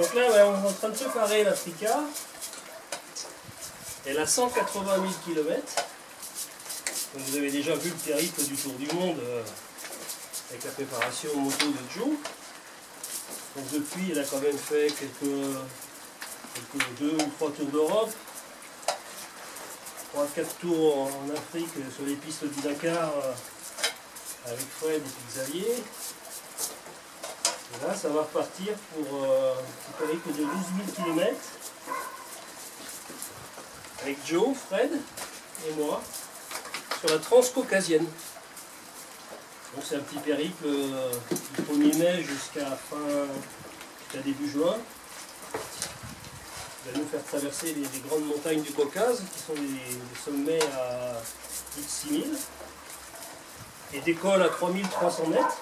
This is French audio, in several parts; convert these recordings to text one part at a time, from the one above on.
Donc là, ouais, on est en train de préparer l'Africa. Elle a 180 000 km. Donc vous avez déjà vu le périple du tour du monde avec la préparation moto de Joe. Donc depuis, elle a quand même fait quelques 2 ou 3 tours d'Europe, 3 à 4 tours en Afrique sur les pistes du Dakar avec Fred et puis Xavier. Et là, ça va repartir pour un périple de 12 000 km avec Joe, Fred et moi sur la transcaucasienne. Donc c'est un petit périple du 1er mai jusqu'à début juin. Il va nous faire traverser les grandes montagnes du Caucase, qui sont des sommets à plus de 6000, et des cols à 3300 mètres.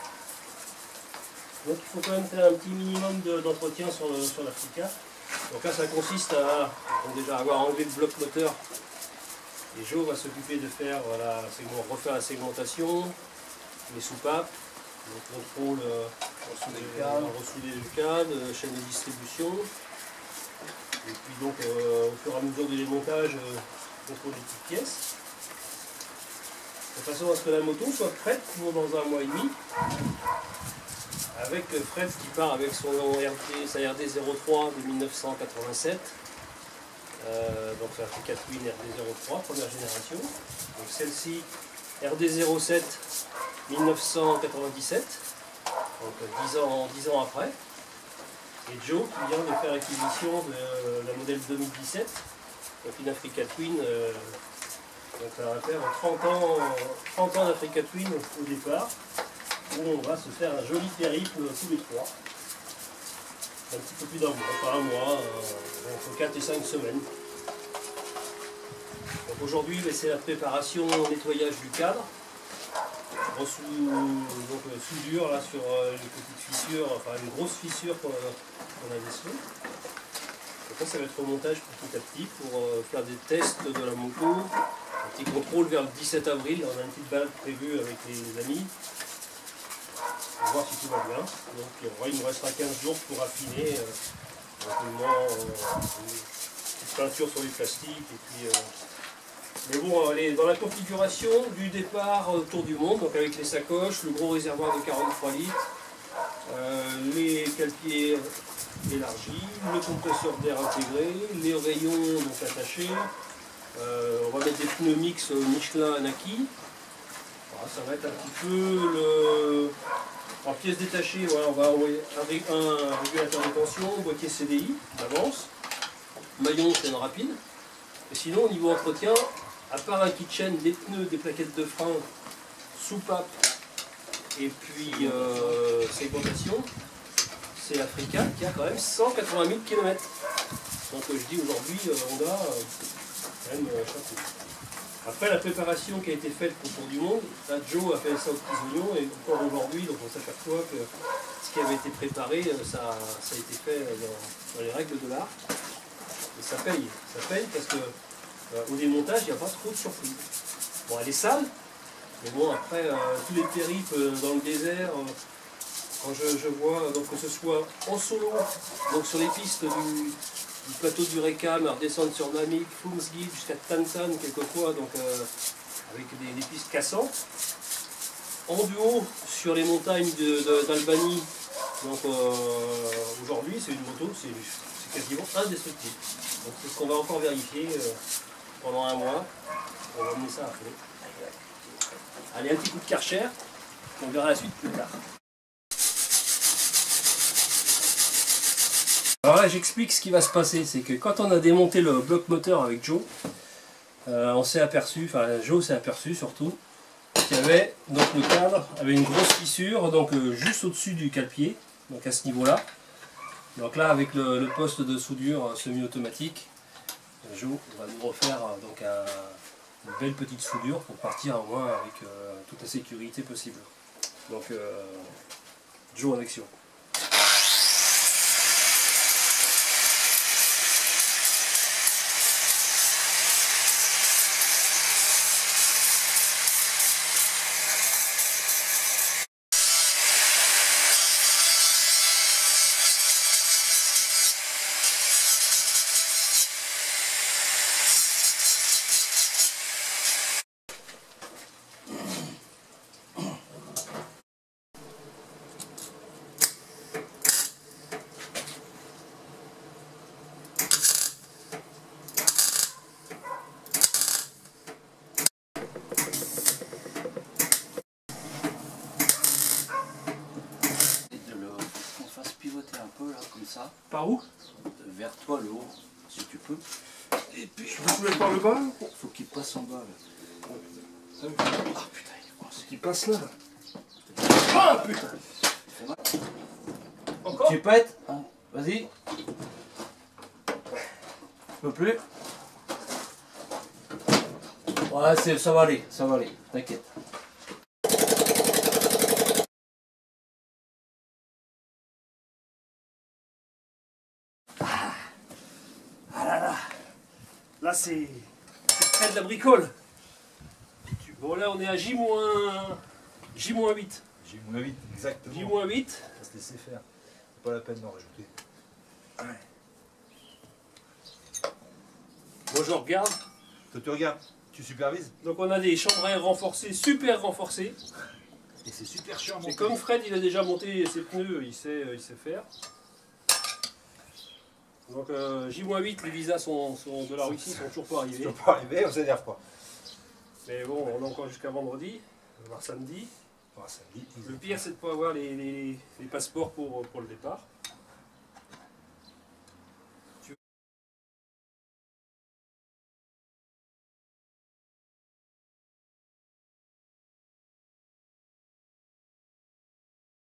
Donc il faut quand même faire un petit minimum d'entretien sur l'Africa. Donc là ça consiste à déjà avoir enlevé le bloc moteur. Et Joe va s'occuper de faire refaire la segmentation, les soupapes, le contrôle, ressouder le cadre, chaîne de distribution. Et puis donc au fur et à mesure du démontage, contrôle des petites pièces. De façon à ce que la moto soit prête pour dans 1 mois et demi. Avec Fred qui part avec sa RD03 de 1987. Donc c'est Africa Twin RD03, première génération. Donc celle-ci RD07 1997, donc 10 ans après. Et Joe qui vient de faire acquisition de la modèle 2017, donc une Africa Twin. Donc ça va faire 30 ans d'Africa Twin au départ, où on va se faire un joli périple tous les 3. Un petit peu plus d'un mois, pas un mois, entre 4 et 5 semaines. Donc aujourd'hui, c'est la préparation, nettoyage du cadre. Soudure là, sur une petite fissure, enfin une grosse fissure qu'on a décelée. Après, ça va être remontage petit à petit pour faire des tests de la moto. Un petit contrôle vers le 17 avril, on a une petite balade prévue avec les amis. On va voir si tout va bien. Donc il nous restera 15 jours pour affiner éventuellement une petite peinture sur les plastiques. Et puis, mais bon, elle est dans la configuration du départ tour du monde, donc avec les sacoches, le gros réservoir de 43 litres, les cale-pieds élargis, le compresseur d'air intégré, les rayons donc attachés. On va mettre des pneus mix Michelin Anaki. Voilà, ça va être un petit peu en pièces détachées. Voilà, on va envoyer un régulateur de tension, boîtier CDI d'avance, maillon chaîne rapide. Et sinon, au niveau entretien, à part un kitchen, des pneus, des plaquettes de frein, soupape et puis segmentation, c'est Africa qui a quand même 180 000 km. Donc je dis aujourd'hui, on a quand même chapeau. Après la préparation qui a été faite pour le Tour du Monde, là Joe a fait ça aux petits oignons et encore aujourd'hui, donc on s'aperçoit que ce qui avait été préparé, ça a été fait dans les règles de l'art. Et ça paye parce que au démontage, il n'y a pas trop de surprises. Bon, elle est sale, mais bon, après, tous les périples dans le désert, quand je vois, donc, que ce soit en solo, donc sur les pistes du plateau du Rekam, à redescendre sur Namik, Fumsgit, jusqu'à Tantan, quelquefois, donc avec des pistes cassantes. En duo, sur les montagnes d'Albanie, donc aujourd'hui, c'est une moto, c'est quasiment indestructible. Donc c'est ce qu'on va encore vérifier pendant 1 mois. On va mener ça à fond. Allez, un petit coup de Karcher, on verra la suite plus tard. Alors là, j'explique ce qui va se passer. C'est que quand on a démonté le bloc moteur avec Joe, on s'est aperçu, enfin Joe s'est aperçu surtout, qu'il y avait, donc le cadre avait une grosse fissure, donc juste au-dessus du cale-pied, donc à ce niveau-là. Donc là, avec le poste de soudure semi-automatique, Joe va nous refaire donc une belle petite soudure pour partir au moins avec toute la sécurité possible. Donc Joe en action. ça. Par où? Vers toi le haut, si tu peux. Et puis, Je peux soulever par le bas? faut qu'il passe en bas là. Ah putain, il est coincé. Il passe là. Ah putain! Encore? Tu pètes hein. Vas-y. Un peu plus. Ouais, ça va aller, t'inquiète. Ah là là. Là c'est près de la bricole. Bon là on est à J-8. J-8, exactement. J-8. Ça se laisser faire. C'est pas la peine d'en rajouter. Ouais. Bon je regarde. Toi tu regardes, tu supervises. Donc on a des chambres à air renforcées, super renforcées. Et c'est super chiant. C'est comme Fred, il a déjà monté ses pneus, il sait faire. Donc J-8, les visas de la Russie sont toujours pas arrivés. Tu peux pas arriver, on s'énerve pas. Mais bon, on a encore jusqu'à vendredi, voire samedi. Oh, samedi, Le pire c'est de ne pas avoir les passeports pour le départ.